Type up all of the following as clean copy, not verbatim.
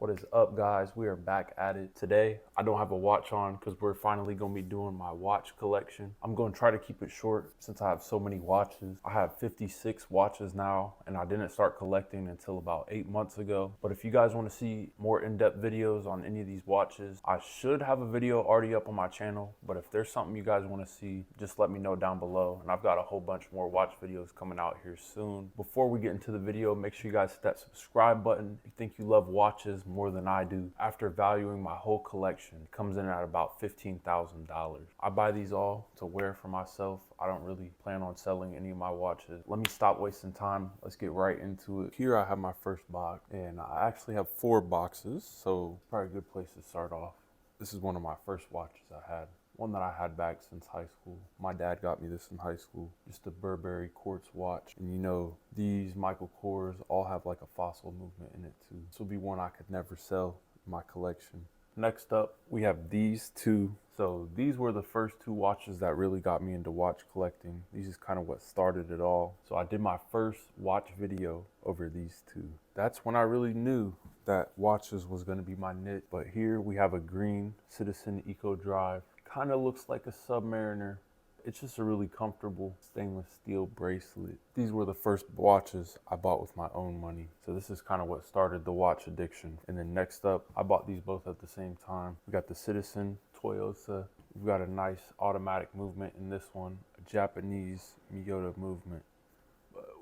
What is up, guys? We are back at it today. I don't have a watch on because we're finally going to be doing my watch collection. I'm going to try to keep it short since I have so many watches. I have 56 watches now, and I didn't start collecting until about 8 months ago. But if you guys want to see more in-depth videos on any of these watches, I should have a video already up on my channel. But if there's something you guys want to see, just let me know down below. And I've got a whole bunch more watch videos coming out here soon. Before we get into the video, make sure you guys hit that subscribe button if you think you love watches more than I do. After valuing my whole collection, it comes in at about $15,000. I buy these all to wear for myself. I don't really plan on selling any of my watches. Let me stop wasting time. Let's get right into it. Here I have my first box, and I actually have 4 boxes, so probably a good place to start off. This is one of my first watches I had. One that I had back since high school. My dad got me this in high school. Just a Burberry quartz watch. And you know, these Michael Kors all have like a fossil movement in it too. This will be one I could never sell in my collection. Next up, we have these two. So these were the first 2 watches that really got me into watch collecting. These is kind of what started it all. So I did my first watch video over these 2. That's when I really knew that watches was going to be my niche. But here we have a green Citizen Eco Drive. Kind of looks like a Submariner. It's just a really comfortable stainless steel bracelet. These were the first watches I bought with my own money. So this is kind of what started the watch addiction. And then next up, I bought these both at the same time. We got the Citizen Toyota. We've got a nice automatic movement in this one, a Japanese Miyota movement.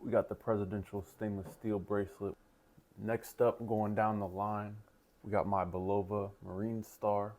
We got the presidential stainless steel bracelet. Next up, going down the line, we got my Belova Marine Star.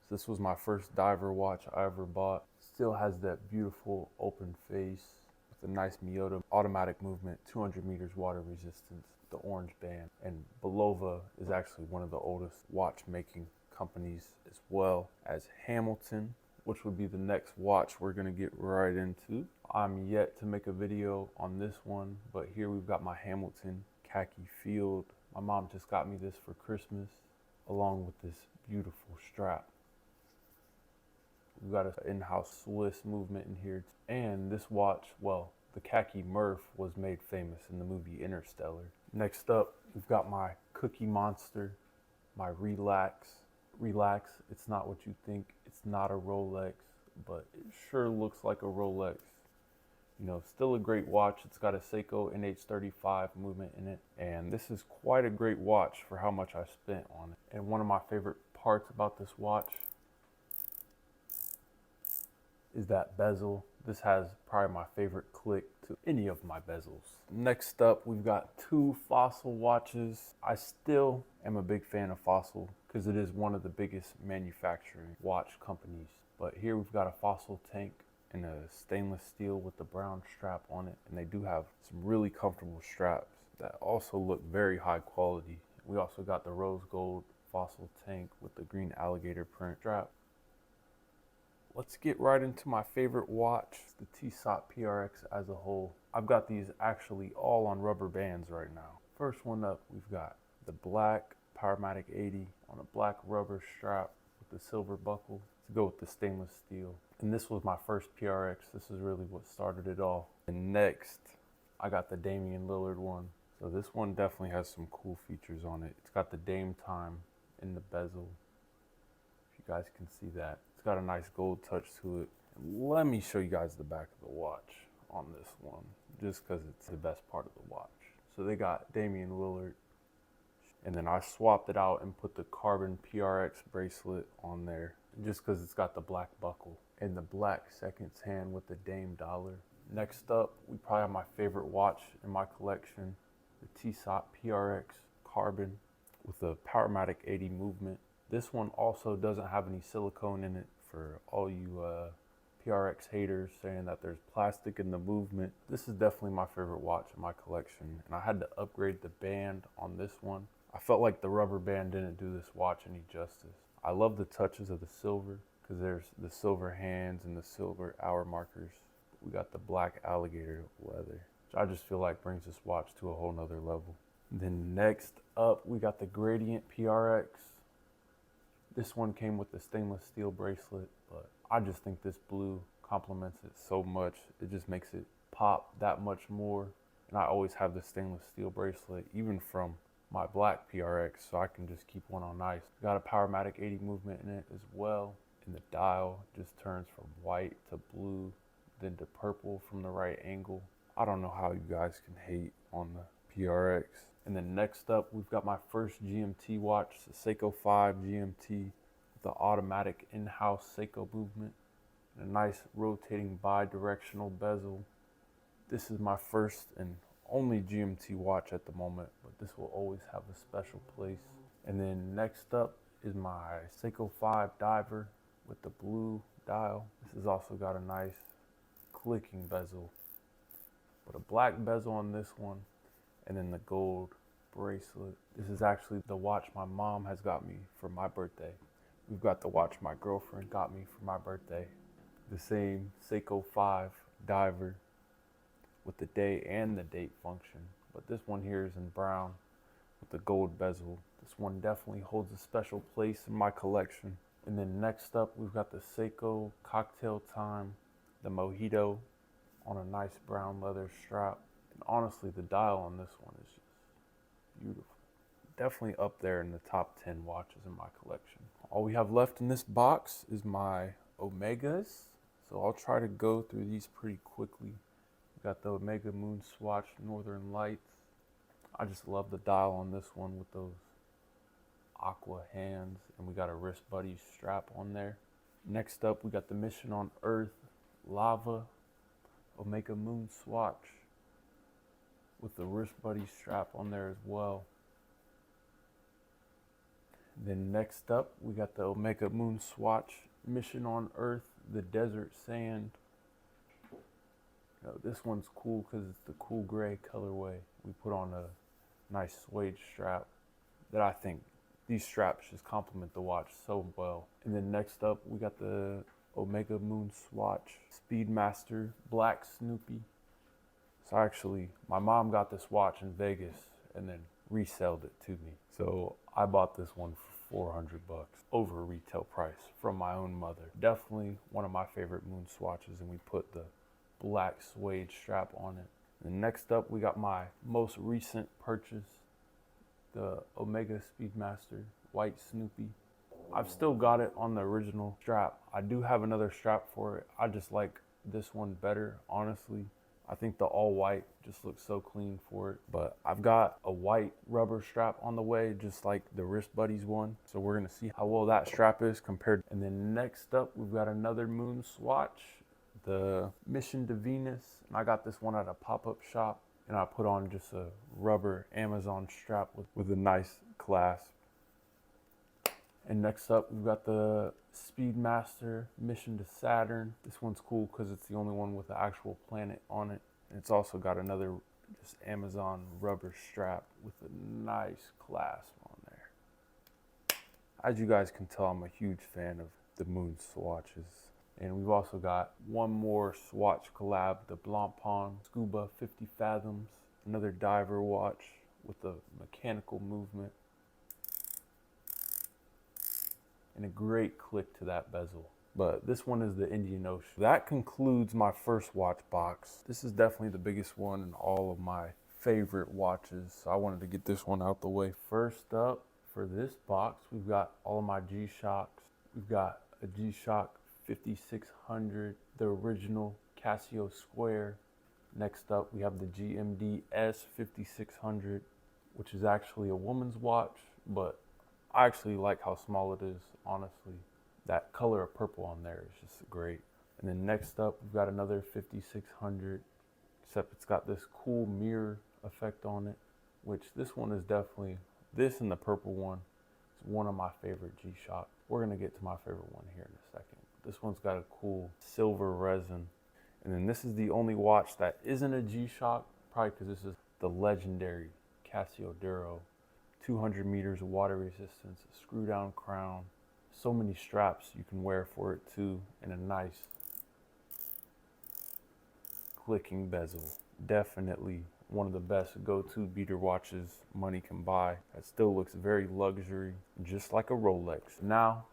This was my first diver watch I ever bought. Still has that beautiful open face with a nice Miyota automatic movement, 200 meters water resistance, the orange band. And Belova is actually one of the oldest watchmaking companies, as well as Hamilton, which would be the next watch we're gonna get right into. I'm yet to make a video on this one, but here we've got my Hamilton khaki field. My mom just got me this for Christmas, along with this beautiful strap. We've got an in-house Swiss movement in here. And this watch, well, the khaki Murph was made famous in the movie Interstellar. Next up, we've got my Cookie Monster, my Relax. Relax, it's not what you think. It's not a Rolex, but it sure looks like a Rolex. You know, still a great watch. It's got a Seiko NH35 movement in it. And this is quite a great watch for how much I spent on it. And one of my favorite parts about this watch is that bezel. This has probably my favorite click to any of my bezels. Next up, we've got 2 Fossil watches. I still am a big fan of Fossil because it is one of the biggest manufacturing watch companies. But here we've got a Fossil tank in a stainless steel with the brown strap on it. And they do have some really comfortable straps that also look very high quality. We also got the rose gold Fossil tank with the green alligator print strap. Let's get right into my favorite watch, the Tissot PRX as a whole. I've got these actually all on rubber bands right now. First one up, we've got the black Powermatic 80 on a black rubber strap with the silver buckle to go with the stainless steel. And this was my first PRX. This is really what started it all. And next, I got the Damian Lillard one. So this one definitely has some cool features on it. It's got the Dame time in the bezel, if you guys can see that. It's got a nice gold touch to it. And let me show you guys the back of the watch on this one, just because it's the best part of the watch. So they got Damian Lillard, and then I swapped it out and put the carbon PRX bracelet on there, just because it's got the black buckle and the black seconds hand with the Dame dollar. Next up, we probably have my favorite watch in my collection, the Tissot PRX carbon with the Powermatic 80 movement. This one also doesn't have any silicone in it for all you PRX haters saying that there's plastic in the movement. This is definitely my favorite watch in my collection, and I had to upgrade the band on this one. I felt like the rubber band didn't do this watch any justice. I love the touches of the silver because there's the silver hands and the silver hour markers. We got the black alligator leather, which I just feel like brings this watch to a whole nother level. Then next up, we got the Gradient PRX. This one came with the stainless steel bracelet, but I just think this blue complements it so much. It just makes it pop that much more. And I always have the stainless steel bracelet, even from my black PRX so I can just keep one on ice. Got a Powermatic 80 movement in it as well. And the dial just turns from white to blue, then to purple from the right angle. I don't know how you guys can hate on the PRX. And then next up, we've got my first GMT watch, the Seiko 5 GMT with the automatic in-house Seiko movement and a nice rotating bi-directional bezel. This is my first and only GMT watch at the moment, but this will always have a special place. And then next up is my Seiko 5 Diver with the blue dial. This has also got a nice clicking bezel, but a black bezel on this one, and then the gold bracelet. This is actually the watch my mom has got me for my birthday. We've got the watch my girlfriend got me for my birthday. The same Seiko 5 Diver with the day and the date function, but this one here is in brown with the gold bezel. This one definitely holds a special place in my collection. And then next up, we've got the Seiko Cocktail Time, the Mojito on a nice brown leather strap. And honestly, the dial on this one is just beautiful. Definitely up there in the top 10 watches in my collection. All we have left in this box is my Omegas. So I'll try to go through these pretty quickly. We got the Omega MoonSwatch Northern Lights. I just love the dial on this one with those aqua hands, and we got a wrist buddy strap on there. Next up, we got the Mission on Earth Lava Omega MoonSwatch with the wrist buddy strap on there as well. Then next up, we got the Omega MoonSwatch Mission on Earth, the Desert Sand. This one's cool because it's the cool gray colorway. We put on a nice suede strap that I think these straps just complement the watch so well. And then next up, we got the Omega MoonSwatch Speedmaster Black Snoopy. So actually, my mom got this watch in Vegas and then resold it to me. So I bought this one for $400 over retail price from my own mother. Definitely one of my favorite MoonSwatches, and we put the black suede strap on it. And next up, we got my most recent purchase, the Omega Speedmaster White Snoopy. I've still got it on the original strap. I do have another strap for it. I just like this one better, honestly. I think the all white just looks so clean for it. But I've got a white rubber strap on the way, just like the Wrist Buddies one. So we're gonna see how well that strap is compared. And then next up, we've got another MoonSwatch, the Mission to Venus. And I got this one at a pop-up shop, and I put on just a rubber Amazon strap with a nice clasp. And next up, we've got the Speedmaster Mission to Saturn. This one's cool because it's the only one with the actual planet on it. And it's also got another just Amazon rubber strap with a nice clasp on there. As you guys can tell, I'm a huge fan of the MoonSwatches. And we've also got one more swatch collab, the Blancpain Scuba 50 Fathoms, another diver watch with a mechanical movement and a great click to that bezel. But this one is the Indian Ocean. That concludes my first watch box. This is definitely the biggest one in all of my favorite watches, so I wanted to get this one out the way. First up, for this box, we've got all of my G-Shocks. We've got a G-Shock 5600, the original Casio Square. Next up, we have the GMD S 5600, which is actually a woman's watch, but I actually like how small it is, honestly. That color of purple on there is just great. And then next up, we've got another 5600, except it's got this cool mirror effect on it, which this one is definitely, this and the purple one is one of my favorite G-Shock. We're gonna get to my favorite one here in a second. This one's got a cool silver resin. And then this is the only watch that isn't a G-Shock, probably because this is the legendary Casio Duro. 200 meters of water resistance, a screw down crown, so many straps you can wear for it too, and a nice clicking bezel. Definitely one of the best go-to beater watches money can buy. That still looks very luxury, just like a Rolex. Now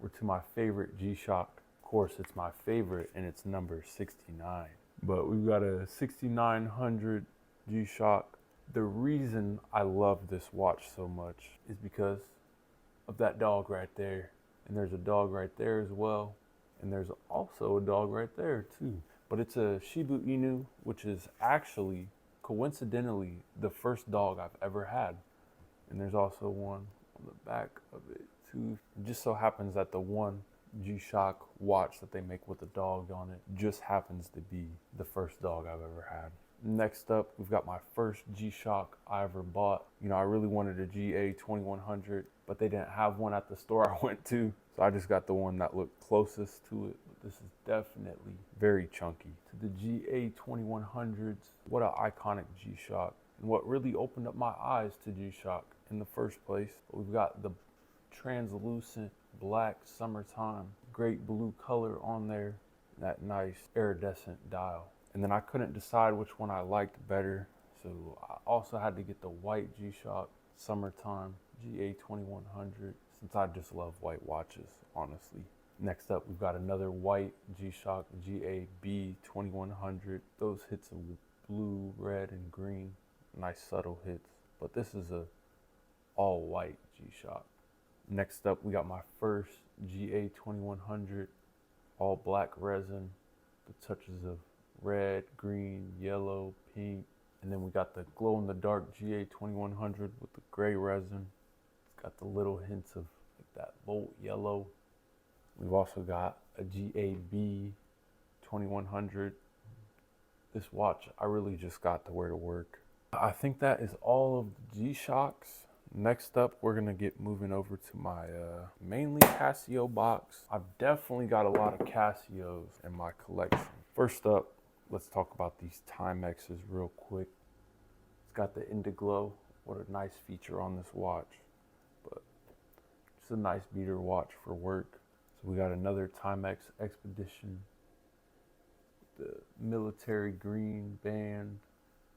we're to my favorite G-Shock. Of course, it's my favorite and it's number 69. But we've got a 6900 G-Shock The reason I love this watch so much is because of that dog right there. And there's a dog right there as well. And there's also a dog right there too. But it's a Shiba Inu, which is actually, coincidentally, the first dog I've ever had. And there's also one on the back of it too. It just so happens that the one G-Shock watch that they make with a dog on it just happens to be the first dog I've ever had. Next up, we've got my first G-Shock I ever bought. You know, I really wanted a GA 2100, but they didn't have one at the store I went to. So I just got the one that looked closest to it. But this is definitely very chunky. To the GA 2100s, what an iconic G-Shock. And what really opened up my eyes to G-Shock in the first place. We've got the translucent black summertime, great blue color on there, that nice iridescent dial. And then I couldn't decide which one I liked better, so I also had to get the white G-Shock summertime GA 2100, since I just love white watches, honestly. Next up, we've got another white G-Shock GA B 2100. Those hits of blue, red, and green, nice subtle hits. But this is a all white G-Shock. Next up, we got my first GA 2100, all black resin, the touches of red, green, yellow, pink. And then we got the glow in the dark GA 2100 with the gray resin. It's got the little hints of like that bolt yellow. We've also got a GAB 2100. This watch I really just got to wear to work. I think that is all of the G-Shocks. Next up, we're gonna get moving over to my mainly Casio box. I've definitely got a lot of Casios in my collection. First up, let's talk about these Timexes real quick. It's got the Indiglow. What a nice feature on this watch. But it's a nice beater watch for work. So we got another Timex Expedition. The military green band.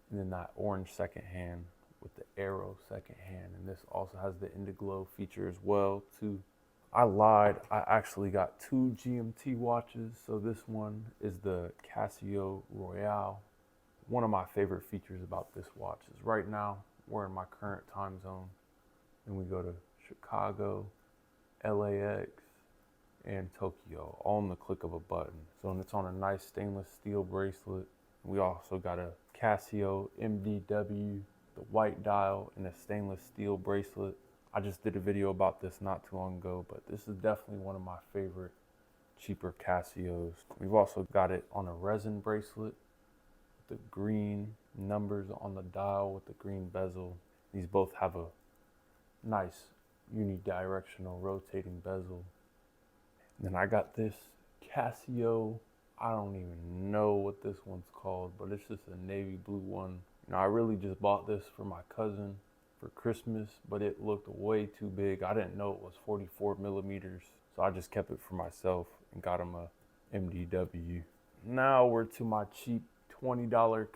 And then that orange second hand with the arrow second hand. And this also has the Indiglow feature as well too. I lied, I actually got two GMT watches. So this one is the Casio Royale. One of my favorite features about this watch is right now we're in my current time zone and we go to Chicago, LAX, and Tokyo, all in the click of a button. So and it's on a nice stainless steel bracelet. We also got a Casio MDW, the white dial, and a stainless steel bracelet. I just did a video about this not too long ago, but this is definitely one of my favorite cheaper Casios. We've also got it on a resin bracelet, the green numbers on the dial with the green bezel. These both have a nice unidirectional rotating bezel. And then I got this Casio, I don't even know what this one's called, but it's just a navy blue one. You know, I really just bought this for my cousin for Christmas, but it looked way too big. I didn't know it was 44 millimeters, so I just kept it for myself and got him a MDW. Now we're to my cheap $20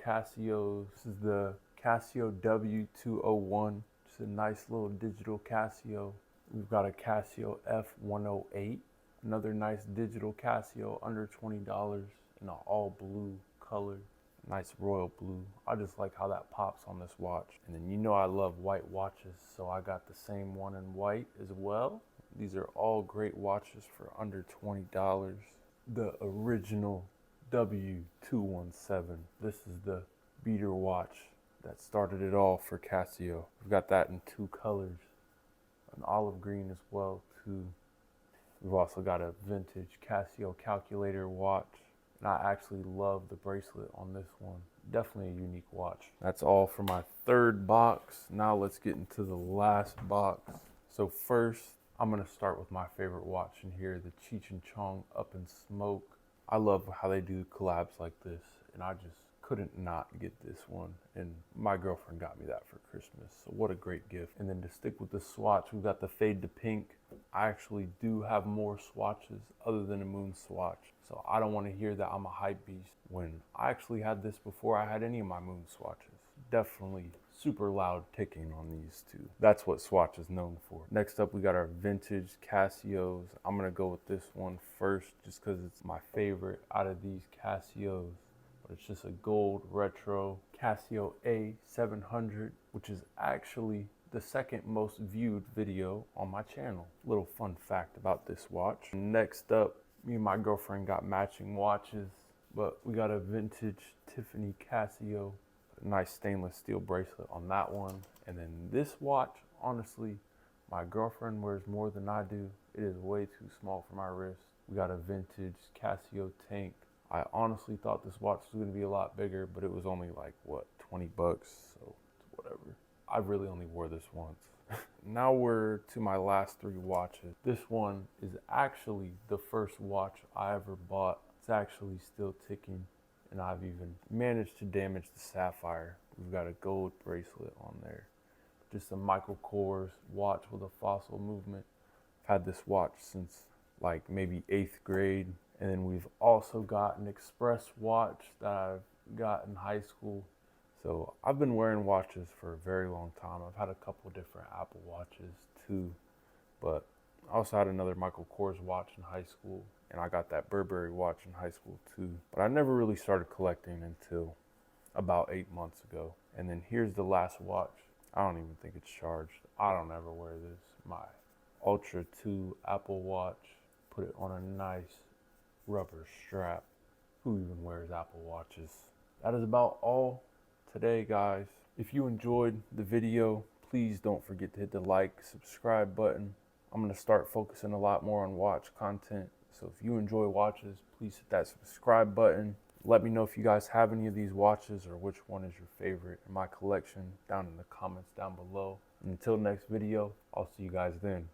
Casios. This is the Casio W201. It's a nice little digital Casio. We've got a Casio F108. Another nice digital Casio under $20 in an all blue color. Nice royal blue. I just like how that pops on this watch. And then you know I love white watches, so I got the same one in white as well. These are all great watches for under $20. The original W217. This is the beater watch that started it all for Casio. We've got that in two colors, an olive green as well too. We've also got a vintage Casio calculator watch. And I actually love the bracelet on this one. Definitely a unique watch. That's all for my third box. Now let's get into the last box. So first, I'm gonna start with my favorite watch in here, the Cheech and Chong Up in Smoke. I love how they do collabs like this, and I just couldn't not get this one. And my girlfriend got me that for Christmas, so what a great gift. And then to stick with the swatch, we've got the Fade to Pink. I actually do have more swatches other than a MoonSwatch, so I don't want to hear that I'm a hype beast when I actually had this before I had any of my MoonSwatches. Definitely super loud ticking on these two. That's what Swatch is known for. Next up, we got our vintage Casios. I'm gonna go with this one first just because it's my favorite out of these Casios. but it's just a gold retro Casio A700, which is actually the second most viewed video on my channel. Little fun fact about this watch. Next up, me and my girlfriend got matching watches, but we got a vintage Tiffany Casio, a nice stainless steel bracelet on that one. And then this watch, honestly, my girlfriend wears more than I do. It is way too small for my wrist. We got a vintage Casio tank. I honestly thought this watch was gonna be a lot bigger, but it was only like, what, 20 bucks, so whatever. I really only wore this once. Now we're to my last three watches. This one is actually the first watch I ever bought. It's actually still ticking, and I've even managed to damage the sapphire. We've got a gold bracelet on there. Just a Michael Kors watch with a fossil movement. I've had this watch since like maybe 8th grade. And then we've also got an express watch that I've got in high school. So I've been wearing watches for a very long time. I've had a couple different Apple watches too, but I also had another Michael Kors watch in high school, and I got that Burberry watch in high school too. But I never really started collecting until about 8 months ago. And then here's the last watch. I don't even think it's charged. I don't ever wear this. My Ultra 2 Apple Watch. Put it on a nice rubber strap. Who even wears Apple Watches? That is about all today, guys. If you enjoyed the video, please don't forget to hit the like, subscribe button. I'm going to start focusing a lot more on watch content. So if you enjoy watches, please hit that subscribe button. Let me know if you guys have any of these watches or which one is your favorite in my collection down in the comments down below. And until next video, I'll see you guys then.